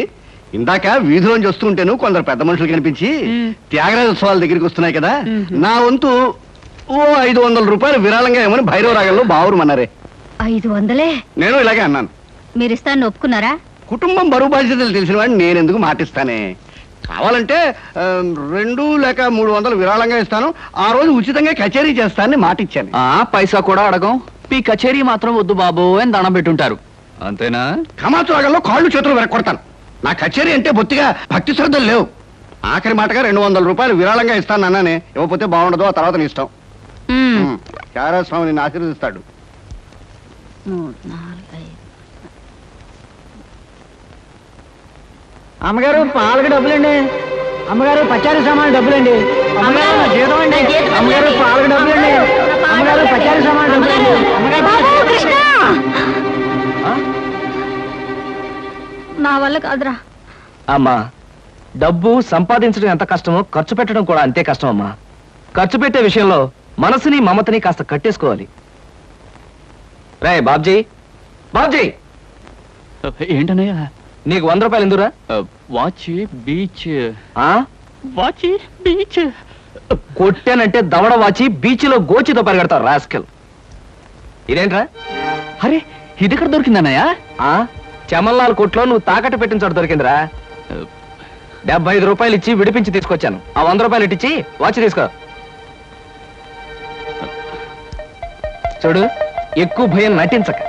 ఇందాక వీధిలోంచి వస్తుంటేను కొందరు పెద్ద మనుషులు కనిపించి త్యాగరాజ ఉత్సవాల దగ్గరికి వస్తున్నాయి కదా, నా వంతు ఓ 500 రూపాయలు విరాళంగా ఏమని భైరవ రాగంలో బావురమన్నారే. 500? నేను ఇలాగే అన్నాను. మీరు ఇస్తాను ఒప్పుకున్నారా? కుటుంబం బరువు బాధ్యతలు తెలిసిన వాడిని నేనెందుకు మాటిస్తానే. కావాలంటే 2 లేక 300 విరాళంగా ఇస్తాను. ఆ రోజు ఉచితంగా కచేరీ చేస్తానని మాటిచ్చాను. పైసా కూడా అడగం. మీ కచేరీ మాత్రం వద్దు బాబు అని దండం పెట్టుంటారు. అంతేనా? కమాతు రాగంలో కాళ్ళు చేతులు వెరకొడతాను. నా కచేరీ అంటే బొత్తిగా భక్తి శ్రద్ధలు లేవు. ఆఖరి మాటగా 200 రూపాయలు విరాళంగా ఇస్తాను అన్నానే. ఇవ్వకపోతే బాగుండదు, ఆ తర్వాత నీ ఇష్టం. త్యాగరాజ స్వామి నిన్ను ఆశీర్వదిస్తాడు. 3, 4, 5. అమ్మగారు పాలకు డబ్బులండి. అమ్మగారు పచారీ సామాన్ డబ్బులండి. అమ్మగారు నా జీతం అండి. అమ్మగారు పాలకు డబ్బులండి. అమ్మగారు పచారీ సామాన్ డబ్బులండి. నా వల్ల కాదురా. అమ్మా, డబ్బు సంపాదించడం ఎంత కష్టమో ఖర్చు పెట్టడం కూడా అంతే కష్టం అమ్మా. ఖర్చు పెట్టే విషయంలో మనసుని మమతని కాస్త కట్టేసుకోవాలి. రే బాబ్జీ, బాబ్జీ, ఏంటనయ్యా? నీకు 100 రూపాయలు ఎందురా? వాచ్ బీచ్. ఆ? వాచ్ బీచ్ కొట్టానంటే దవడ వాచి బీచ్లో గోచితో పరిగెడతావు రాస్కెల్. ఇదేంట్రా? అరే, ఇది ఎక్కడ దొరికిందన్నయ్యా? చమల్లాల్ కొట్లో నువ్వు తాకట్టు పెట్టిన చోట దొరికిందిరా. 75 రూపాయలు ఇచ్చి విడిపించి తీసుకొచ్చాను. ఆ 100 రూపాయలు ఇట్టించి వాచ్ తీసుకో. చూడు, ఎక్కువ భయం నటించక.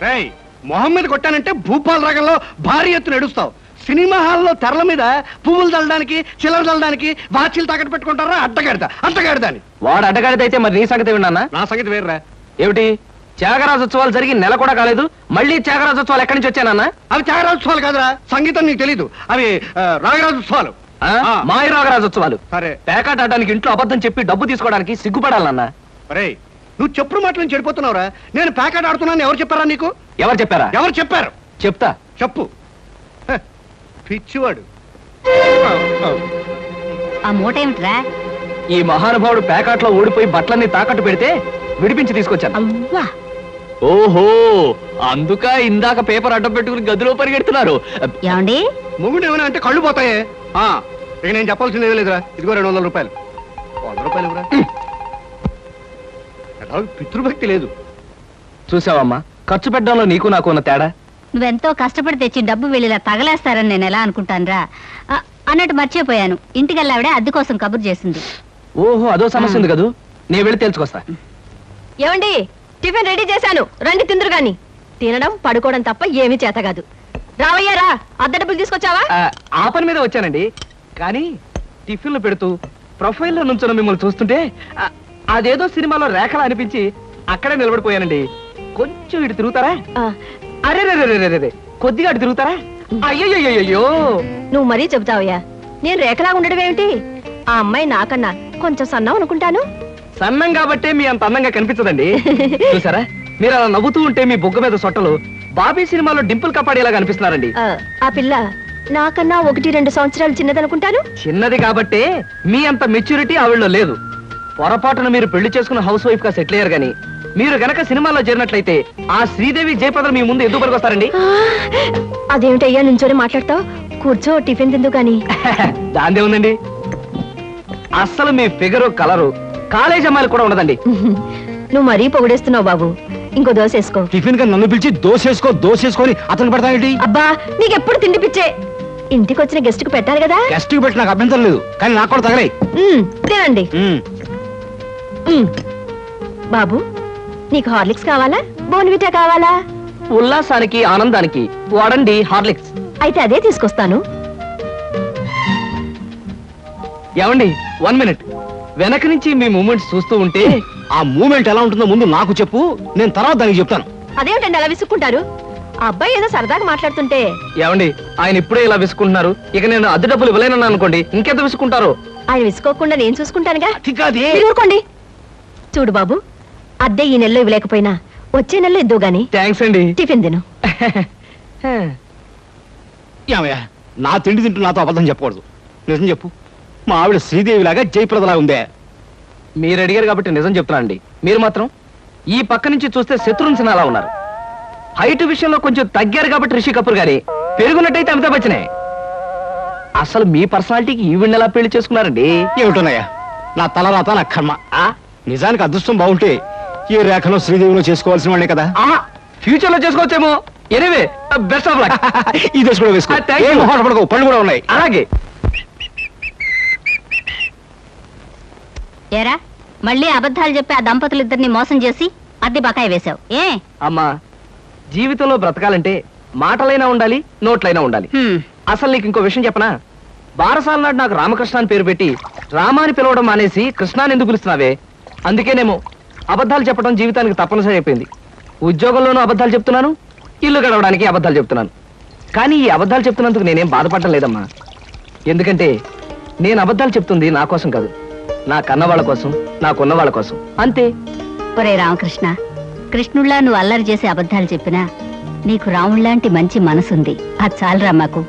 రేయ్, మొహం మీద కొట్టానంటే భూపాల రాగంలో భారీ ఎత్తున ఎడుస్తావు. సినిమా హాల్లో తెరల మీద పువ్వులు చల్లడానికి చిల్లర చల్లడానికి వాచీలు తాకట్టు పెట్టుకుంటారా? అడ్డగాడిదా అని. వాడు అడ్డగాడిదైతే మరి నీ సంగతి విన్నానా? నా సంగతి వేర్రా. ఏమిటి, త్యాగరాజోత్సవాలు జరిగి నెల కూడా కాలేదు, మళ్ళీ త్యాగరాజోత్సవాలు ఎక్కడి నుంచి వచ్చానన్నా? అవి త్యాగరాజోత్సవాలు కాదురా, సంగీతం నీకు తెలీదు. అవి రాగరాజోత్సవాలు. మాయ రాగరాజోత్సవాలు. సరే, పేకాట ఆడడానికి ఇంట్లో అబద్ధం చెప్పి డబ్బు తీసుకోవడానికి సిగ్గుపడాలన్నా. రే, నువ్వు చెప్పుడు మాటలను చెడిపోతున్నావురా. నేను ప్యాకెట్ ఆడుతున్నాను ఎవరు చెప్పారా నీకు? ఎవరు చెప్పారా? ఎవరు చెప్పారు? చెప్తా. చెప్పు. పిచ్చివాడు. ఆ మూట ఏమిట్రా? ఈ మహానుభావుడు పేకాట్లో ఓడిపోయి బట్టలన్నీ తాకట్టు పెడితే విడిపించి తీసుకొచ్చాను. అవ్వా, ఓహో, అందుక ఇందాక పేపర్ అడ్డం పెట్టుకుని గదిలో పరిగెడుతున్నారు. ఏమండి? మొగుడు ఏమైనా అంటే కళ్ళు పోతాయే. ఇక నేను చెప్పాల్సింది ఏమీ లేదురా. ఇదిగో 200 రూపాయలు. 100 రూపాయలు ఇవ్వరా. పితృభక్తి లేదు. చూసావమ్మా, ఖర్చు పెట్టడంలో నీకు నాకు ఉన్న తేడా. నువ్వెంతో కష్టపడి తెచ్చి డబ్బు వీళ్ళ తగలేస్తారని నేను ఎలా అనుకుంటానురా? అన్నట్టు మర్చిపోయాను, ఇంటికెళ్ళావిడే అద్దె కోసం కబురు చేసింది. ఓహో, అదో సమస్య ఉంది కదూ. నేను వెళ్ళి తెలుసుకొస్తా. ఏమండి, టిఫిన్ రెడీ చేశాను, రండి తిందురు గాని. తినడం పడుకోవడం తప్ప ఏమీ చేత కాదు. రావయ్యారా, అద్దె డబ్బులు తీసుకొచ్చావా? ఆ పని మీద వచ్చానండి. కానీ టిఫిన్లు పెడుతూ ప్రొఫైల్లో నుంచున్న మిమ్మల్ని చూస్తుంటే అదేదో సినిమాలో రేఖలా అనిపించి అక్కడే నిలబడిపోయానండి. కొంచెం ఇటు తిరుగుతారా? అరే రే, కొద్దిగా అటు తిరుగుతారా? అయ్యో, నువ్వు మరీ చెబుతావయ్యా. నేను రేఖలా ఉండడం ఏమిటి? ఆ అమ్మాయి నాకన్నా కొంచెం సన్నం అనుకుంటాను. సన్నం కాబట్టే మీ అంత అందంగా కనిపించదండి. చూసారా, మీరు అలా నవ్వుతూ ఉంటే మీ బొగ్గ మీద సొట్టలు బాబీ సినిమాలో డింపుల్ కపాడేలా కనిపిస్తున్నారండి. ఆ పిల్ల నాకన్నా 1-2 సంవత్సరాలు చిన్నదనుకుంటాను. చిన్నది కాబట్టే మీ అంత మెచ్యూరిటీ ఆవిడలో లేదు. పొరపాటున మీరు పెళ్లి చేసుకున్న హౌస్ వైఫ్ గా సెటిల్ అయ్యారు గానీ మీరు గనక సినిమాలో చేరినట్లయితే ఆ శ్రీదేవి జయప్రద మీ ముందు ఎందుకు పనికొస్తారండి? అదేమిటయ్యా నుంచోనే మాట్లాడతావు? కూర్చో, టిఫిన్ తిందు గాని. దాందే ఉందండి. అస్సలు మీ ఫిగరు కలరు కాలేజ్ అమ్మాయిలు కూడా ఉండదండి. నువ్వు మరీ పొగిడేస్తున్నావు బాబు. ఇంకో దోశ వేసుకో. టిఫిన్ గా నన్ను పిలిచి దోసేసుకొని అతను పెడతానేంటి? అబ్బా, నీకెప్పుడు తిండి పిచ్చే. ఇంటికి వచ్చిన గెస్ట్ కు పెట్టాలి కదా. గెస్ట్ కి పెట్టి నాకు అభ్యంతరం లేదు, కానీ నాకు కూడా తగలే. తినండి. బాబు, నీకు హార్లిక్స్ కావాలా, బోన్విటా కావాలా? ఉల్లాసానికి ఆనందానికి వాడండి హార్లిక్స్. అయితే అదే తీసుకొస్తాను. ఏమండి, 1 మినిట్. వెనక నుంచి మీ మూమెంట్స్ చూస్తూ ఉంటే ఆ మూమెంట్ ఎలా ఉంటుందో ముందు నాకు చెప్పు, నేను తర్వాత దానికి చెప్తాను. అదేమిటండి అలా విసుక్కుంటారు? ఆ అబ్బాయి ఏదో సరదాగా మాట్లాడుతుంటే. ఏమండి, ఆయన ఇప్పుడే ఇలా విసుకుంటున్నారు, ఇక నేను అద్దె డబ్బులు ఇవ్వలేనన్నా అనుకోండి, ఇంకెంత విసుకుంటారు? ఆయన విసుకోకుండా నేను చూసుకుంటానుగా. అది మీరు ఊరుకోండి. చూడు బాబు, అద్దె ఈ నెలలో ఇవ్వలేకపోయినా వచ్చే నెలలో ఇద్దు గాని. థ్యాంక్స్ అండి. టిఫిన్ తిను. ఏమయ్యా, నా తిండి తింటూ నాతో అబద్ధం చెప్పకూడదు. నిజం చెప్పు, మా ఆవిడ శ్రీదేవిలాగా జయప్రదలా ఉందే? మీరు అడిగారు కాబట్టి నిజం చెప్తున్నా అండి. మీరు మాత్రం ఈ పక్క నుంచి చూస్తే శత్రుఘ్న సిన్హా అలా ఉన్నారు. హైట్ విషయంలో కొంచెం తగ్గారు కాబట్టి రిషి కపూర్ గారి, పెరుగున్నట్టయితే అమితాబ్ బచ్చనే. అసలు మీ పర్సనాలిటీకి ఈవిడ ఎలా పెళ్లి చేసుకున్నారండి? ఏమిటోనయ్యా, నా తలరాత నా కర్మ. నిజానికి అదృష్టం బాగుంటే ఏ రేఖలో శ్రీదేవిలో చేసుకోవాల్సిన వాళ్ళే కదా. ఫ్యూచర్ లో చేసుకోవచ్చేమో. Anyway, best of luck. ఈ దశ కూడా వేసుకో. ఏం మొహాట పడకు, పళ్ళు కూడా ఉన్నాయి. అలాగే. ఏరా, మళ్ళీ అబద్ధాలు చెప్పి ఆ దంపతులిద్దరిని మోసం చేసి అద్దె బకాయి వేశావు ఏ? అమ్మా, జీవితంలో బ్రతకాలంటే మాటలైనా ఉండాలి, నోట్లైనా ఉండాలి. అసలు నీకు ఇంకో విషయం చెప్పనా? బారసాల నాడు నాకు రామకృష్ణ అని పేరు పెట్టి రామాని పిలవడం మానేసి కృష్ణాని ఎందుకు పిలుస్తున్నావే? అందుకేనేమో అబద్ధాలు చెప్పడం జీవితానికి తప్పనిసరి అయిపోయింది. ఉద్యోగంలోనూ అబద్ధాలు చెప్తున్నాను, ఇల్లు గడవడానికి అబద్ధాలు చెప్తున్నాను. కానీ ఈ అబద్ధాలు చెప్తున్నందుకు నేనేం బాధపడటం లేదమ్మా. ఎందుకంటే నేను అబద్ధాలు చెప్తుంది నా కోసం కాదు, నా కన్నవాళ్ళ కోసం, నాకున్న వాళ్ళ కోసం, అంతే. ఒరే రామకృష్ణ, కృష్ణుళ్ళా నువ్వు అల్లరి చేసి అబద్ధాలు చెప్పినా నీకు రాముళ్లాంటి మంచి మనసుంది. అది చాలరా మాకు.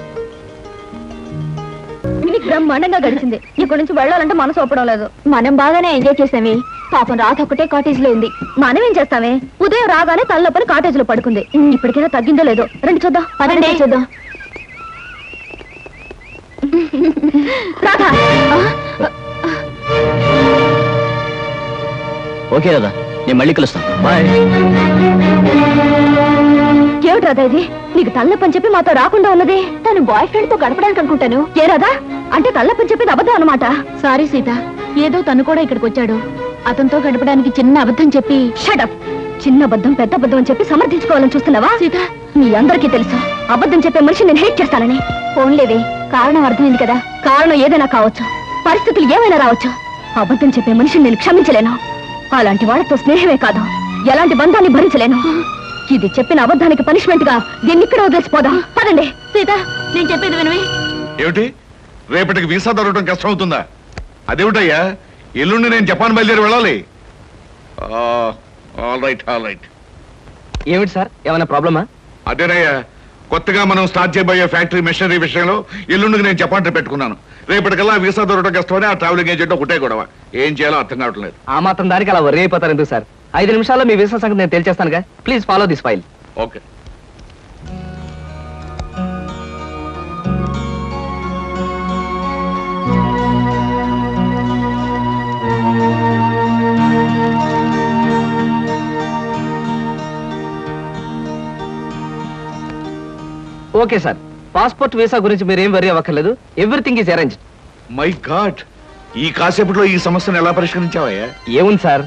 బ్రహ్మాండంగా గడిచింది. ఇక్కడి నుంచి వెళ్ళాలంటే మనసు ఒప్పడం లేదు. మనం బాగానే ఎంజాయ్ చేసామే. పాపం రాత ఒకటే కాటేజ్ లో ఉంది. మనం ఏం చేస్తామే? ఉదయం రాగానే తలనొప్పని కాటేజ్ లో పడుకుంది. ఇప్పటికైనా తగ్గిందో లేదో రండి చూద్దాం. పదండి చూద్దాం. రాధా, ఓకే రాదా, నేను మళ్ళీ కలుస్తాను. బాయ్. ఏమిటి రాధా ఇది? నీకు తలనొప్పని చెప్పి మాతో రాకుండా ఉన్నది. తను బాయ్ ఫ్రెండ్ తో గడపడానికి అనుకుంటాను. ఏ రాధా, అంటే తలనొప్పని చెప్పేది అబద్ధం అన్నమాట. సారీ సీత, ఏదో తను కూడా ఇక్కడికి వచ్చాడు. అతనితో గడపడానికి చిన్న అబద్ధం చెప్పి. షటప్. చిన్న అబద్ధం పెద్ద అబద్ధం అని చెప్పి సమర్థించుకోవాలని చూస్తున్నావా సీత? మీ అందరికీ తెలుసు అబద్ధం చెప్పే మనిషి నేను హేట్ చేస్తానని. ఫోన్లేవే, కారణం అర్థమైంది కదా. కారణం ఏదైనా కావచ్చు, పరిస్థితులు ఏమైనా రావచ్చు. అబద్ధం చెప్పే మనిషిని నేను క్షమించలేను. అలాంటి వాళ్ళతో స్నేహమే కాదు, ఎలాంటి బంధాన్ని భరించలేను. ఇది చెప్పిన అబద్ధానికి పనిష్మెంట్ గా దీన్ని ఇక్కడ వదిలేసిపోదాం. పదండి. సీత, నేను చెప్పేది వినవి. ఏమిటి రేపటికి వీసా దొరకడం కష్టం అవుతుందా? అదేమిటయ్యా, ఎల్లుండి నేను జపాన్ బయలుదేరి వెళ్ళాలి. All right. ఏమిటి సార్, ఏమైనా ప్రాబ్లమా? అదేనయ్యా, కొత్తగా మనం స్టార్ట్ చేయబోయే ఫ్యాక్టరీ మెషినరీ విషయంలో ఎల్లుండికి నేను జపాన్ ట్రిప్ పెట్టుకున్నాను. రేపటికల్లా వీసా దొరకడం కష్టమని ఆ ట్రావెలింగ్ ఏజెంట్ ఒకటే గొడవ. ఏం చేయాలో అర్థం కావట్లేదు. ఆ మాత్రం దానికి అలా వర్రీ అయిపోతారు ఎందుకు సార్? 5 నిమిషాల్లో మీ వీసా సంగతి నేను తెలిచేస్తానుగా. Please follow this file. Okay. Okay sir, passport visa గురించి మీరేం వరీ అవ్వక్కర్లేదు. Everything is arrange. My god, ఈ కాసేపట్లో ఈ సమస్యను ఎలా పరిష్కరించావయ్యా? ఏముంది సార్,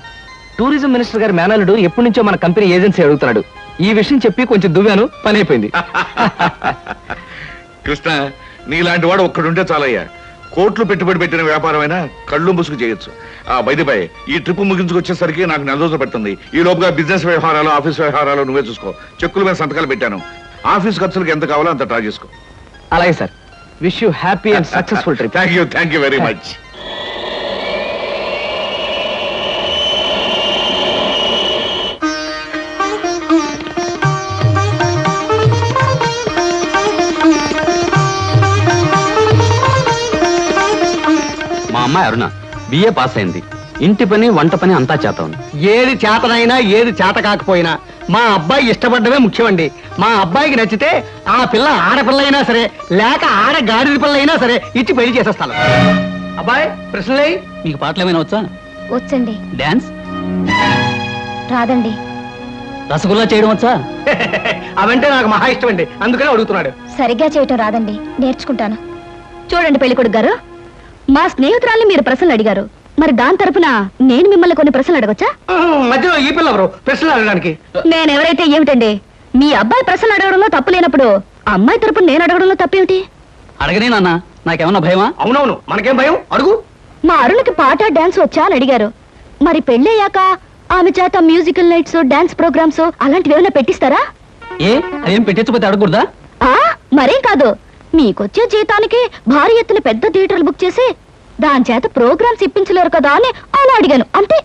టూరిజం మినిస్టర్ గారి మేనల్లుడు ఎప్పటి నుంచో మన కంపెనీ ఏజెన్సీ అడుగుతున్నాడు. ఈ విషయం చెప్పి కొంచెం దువ్వాను, పని అయిపోయింది. కృష్ణ, నీలాంటి వాడు ఒక్కడుంటే చాలయ్యా. కోట్లు పెట్టుబడి పెట్టిన వ్యాపారమైనా కళ్ళు ముసుగు చేయొచ్చు. బై ఈ ట్రిప్ ముగించుకొచ్చేసరికి నాకు 4 రోజులు పడుతుంది. ఈ లోపుగా బిజినెస్ వ్యవహారాలు, ఆఫీస్ వ్యవహారాలు నువ్వే చూసుకో. చెక్కుల మీద సంతకాలు పెట్టాను. ఆఫీస్ ఖర్చులకు ఎంత కావాలో అంత డ్రా చేసుకో. అలాగే sir. Wish you happy and successful trip. Thank you very much. మా అమ్మాయి అరుణ బిఏ పాస్ అయింది. ఇంటి పని వంట పని అంతా చేత ఉంది. ఏది చేతనైనా ఏది చేత కాకపోయినా మా అబ్బాయి ఇష్టపడ్డమే ముఖ్యమండి. మా అబ్బాయికి నచ్చితే ఆ పిల్ల ఆడపిల్ల అయినా సరే, లేక ఆడ గాడిద పిల్ల అయినా సరే ఇచ్చి పెళ్లి చేసేస్తాను. అబ్బాయి ప్రశ్నలే. మీకు పాటలు ఏమైనా వచ్చా? వచ్చండి. డాన్స్ రాదండి. రసగుల్లా చేయడం వచ్చా? అవంటే నాకు మహా ఇష్టం అండి, అందుకనే అడుగుతున్నాడు. సరిగ్గా చేయటం రాదండి, నేర్చుకుంటాను. చూడండి పెళ్లికొడుకు గారు, మా స్నేహితురాల్ని మీరు ప్రశ్నలు అడిగారు, మరి దాని తరపున నేను మిమ్మల్ని కొన్ని ప్రశ్నలు అడగొచ్చా? మధ్యలో ఈ పిల్ల ఎవరు ప్రశ్నలు అడగడానికి? నేనెవరైతే ఏమిటండి? మీ అబ్బాయి ప్రశ్నలు అడగడంలో తప్పు లేనప్పుడు అమ్మాయి తరపున నేను అడగడంలో తప్పేమిటి? అడగనే నాన్న, నాకేమన్నా భయమా? అవునవును, మనకేం భయం, అడుగు. మా అరుణకి పాట డాన్స్ వచ్చా అని అడిగారు. మరి పెళ్ళయ్యాక ఆమె చేత మ్యూజికల్ నైట్స్, డాన్స్ ప్రోగ్రామ్స్ అలాంటివి ఏమైనా పెట్టిస్తారా? ఏ అదేం పెట్టించకపోతే అడగకూడదా? మరేం కాదు, మీకొచ్చే జీతానికి భారీ ఎత్తున పెద్ద థియేటర్లు బుక్ చేసి దాని చేత ప్రోగ్రామ్స్ ఇప్పించలేరు కదా అని అలా అడిగాను, అంతే.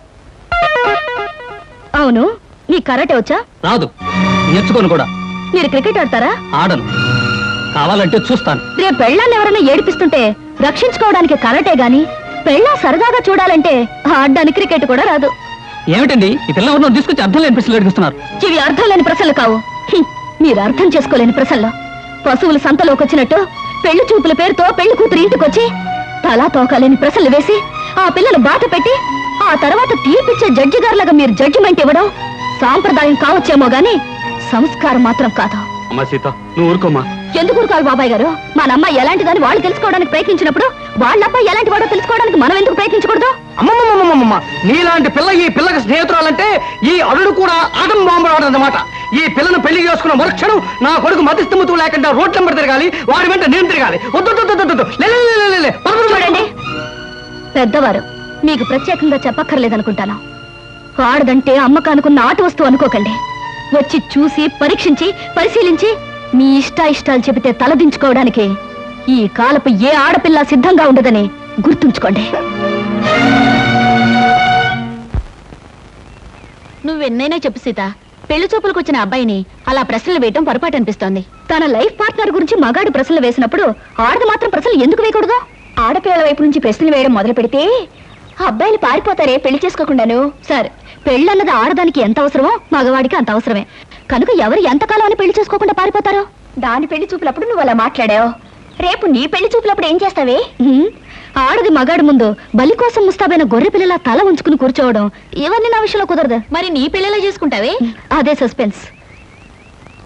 అవును, మీ కరాటే వచ్చా? రాదు, నేర్చుకోను కూడా. మీరు క్రికెట్ ఆడతారా? ఆడను, కావాలంటే చూస్తాను. రేపు పెళ్ళాన్ని ఎవరైనా ఏడిపిస్తుంటే రక్షించుకోవడానికి కరాటే గాని, పెళ్ళా సరదాగా చూడాలంటే ఆడడానికి క్రికెట్ కూడా రాదు. ఏమిటండి ఈ పిల్ల ఎవరినో తీసుకొచ్చి అర్థం లేని ప్రశ్నలు అడుగుతున్నారు? ఇవి అర్థం లేని ప్రశ్నలు కావు, మీరు అర్థం చేసుకోలేని ప్రశ్నలు. పశువులు సంతలోకి వచ్చినట్టు పెళ్లి చూపుల పేరుతో పెళ్లి కూతురు ఇంటికొచ్చి తలా తోకాలేని ప్రశ్నలు వేసి ఆ పిల్లలు బాధ పెట్టి ఆ తర్వాత తీర్పిచ్చే జడ్జి గారులాగా మీరు జడ్జిమెంట్ ఇవ్వడం సాంప్రదాయం కావచ్చేమో గాని సంస్కారం మాత్రం కాదు. అమ్మా సీత, నువ్వు ఊరుకోమ్మా. ఎందుకు ఊరుకోవాలి బాబాయ్ గారు? మన అమ్మాయి ఎలాంటిదని వాళ్ళు తెలుసుకోవడానికి ప్రయత్నించినప్పుడు వాళ్ళ అబ్బాయి ఎలాంటి వాడో తెలుసుకోవడానికి మనం ఎందుకు ప్రయత్నించకూడదు? అమ్మమ్మమ్మమ్మమ్మ, నీలాంటి పిల్ల ఈ పిల్లకి స్నేహితురాలంటే ఈ అరుడు కూడా ఆటం బాంబు రావడన్నమాట. ఈ పిల్లను పెళ్లి చేసుకున్న మరుక్షణం నా కొడుకు మతిస్థిమతు లేకుండా రోడ్ నెంబర్ తిరగాలి, వాడి వెంట నేను తిరగాలి. చూడండి పెద్దవారు, మీకు ప్రత్యేకంగా చెప్పక్కర్లేదనుకుంటాను. ఆడదంటే అమ్మకానుకున్న ఆట వస్తువు అనుకోకండి. వచ్చి చూసి పరీక్షించి పరిశీలించి మీ ఇష్టాయిష్టాలు చెబితే తలదించుకోవడానికి ఈ కాలపు ఏ ఆడపిల్ల సిద్ధంగా ఉండదని గుర్తుంచుకోండి. నువ్వెన్నైనా చెప్పు సీత, పెళ్లి చూపులకు వచ్చిన అబ్బాయిని అలా ప్రశ్నలు వేయటం పొరపాటు అనిపిస్తోంది. తన లైఫ్ పార్ట్నర్ గురించి మగాడు ప్రశ్నలు వేసినప్పుడు ఆడది మాత్రం ప్రశ్నలు ఎందుకు వేయకూడదు? ఆడపిల్లల వైపు నుంచి ప్రశ్నలు వేయడం మొదలు పెడితే అబ్బాయిలు పారిపోతారే పెళ్లి చేసుకోకుండాను. సరే, పెళ్ళన్నది ఆడదానికి ఎంత అవసరమో మగవాడికి అంత అవసరమే. కనుక ఎవరు ఎంతకాలం అని పెళ్లి చేసుకోకుండా పారిపోతారో? దాని పెళ్లి చూపులప్పుడు నువ్వు అలా మాట్లాడావు, రేపు నీ పెళ్లి చూపులప్పుడు ఏం చేస్తావే? ఆడది మగాడి ముందు బలి కోసం ముస్తాబైన గొర్రె పిల్లల తల ఉంచుకుని కూర్చోవడం ఇవన్నీ నా విషయంలో కుదరదు. మరి నీ పెళ్లిలా చేసుకుంటావే? అదే సస్పెన్స్.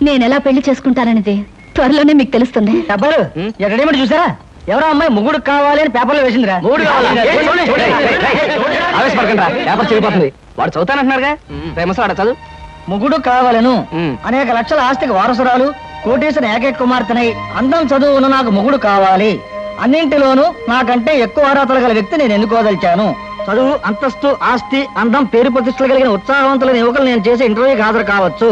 నేనెలా పెళ్లి చేసుకుంటాననేది త్వరలోనే మీకు తెలుస్తుంది. డబ్బులు ఎక్కడేమిటి చూసారా? ఎవరో అమ్మాయి ముగ్గురు కావాలి అని పేపర్లో వేసిందిరా. ఆవేశపడకండి రా, పేపర్ చెడిపోతుంది. వాడు చదువుతానంటున్నారుగా, ఫేమస్ ఆడ చదువు. మొగుడు కావాలను మ్. అనేక లక్షల ఆస్తికి వారసురాలు కోటేశ్వర ఏకైక కుమార్తెనై అందం చదువును నాకు మొగుడు కావాలి. అన్నింటిలోనూ నాకంటే ఎక్కువ అర్హతలు గల వ్యక్తి నేను ఎన్నుకోదలిచాను. చదువు, అంతస్తు, ఆస్తి, అందం, పేరు ప్రతిష్టలు కలిగిన ఉత్సాహవంతులైన యువకులు నేను చేసే ఇంటర్వ్యూకి హాజరు కావచ్చు.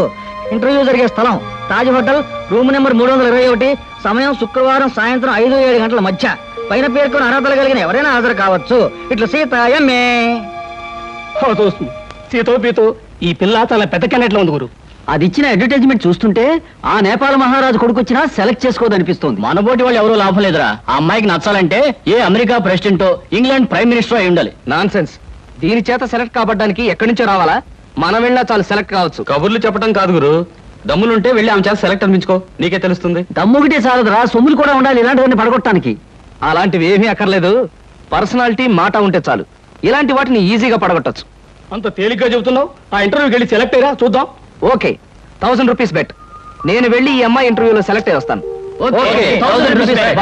ఇంటర్వ్యూ జరిగే స్థలం తాజ్ హోటల్, రూమ్ నెంబర్ 321, సమయం శుక్రవారం సాయంత్రం 5-7 గంటల మధ్య. పైన పేర్కొన్న అర్హతలు కలిగిన ఎవరైనా హాజరు కావచ్చు. ఇట్లా సీత ఎంఏ. సీతో పీతో ఈ పిల్ల చాలా పెద్ద కెనెట్లో ఉంది గురు. అది ఇచ్చిన అడ్వర్టైజ్మెంట్ చూస్తుంటే ఆ నేపాల్ మహారాజు కొడుకొచ్చినా సెలెక్ట్ చేసుకోదనిపిస్తుంది. మనబోటి వాళ్ళు ఎవరో లాభం లేదురా. ఆ అమ్మాయికి నచ్చాలంటే ఏ అమెరికా ప్రెసిడెంటో ఇంగ్లాండ్ ప్రైమ్ మినిస్టర్ అయి ఉండాలి. Non sense. దీని చేత సెలెక్ట్ కాబడ్డానికి ఎక్కడి నుంచో రావాలా? మనం వెళ్ళినా చాలు సెలెక్ట్ కావచ్చు. కబుర్లు చెప్పడం కాదు గురు, దమ్ములుంటే వెళ్ళి ఆమె చేత సెలెక్ట్ అనిపించుకో, నీకే తెలుస్తుంది. దమ్ముగిటే చాలదురా, సొమ్ములు కూడా ఉండాలి ఇలాంటివన్నీ పడగొట్టడానికి. అలాంటివి ఏమీ అక్కర్లేదు. పర్సనాలిటీ, మాట ఉంటే చాలు. ఇలాంటి వాటిని ఈజీగా పడగొట్టచ్చు. అంత తేలిగ్గా చెబుతున్నావు. ఆ ఇంటర్వ్యూకి వెళ్ళి సెలెక్ట్ అయ్యరా చూద్దాం. Okay, 1000 rupees bet. నేను వెళ్ళి ఈ అమ్మాయి ఇంటర్వ్యూలో సెలెక్ట్ అయ్యి వస్తాను. Okay, 1000 rupees bet.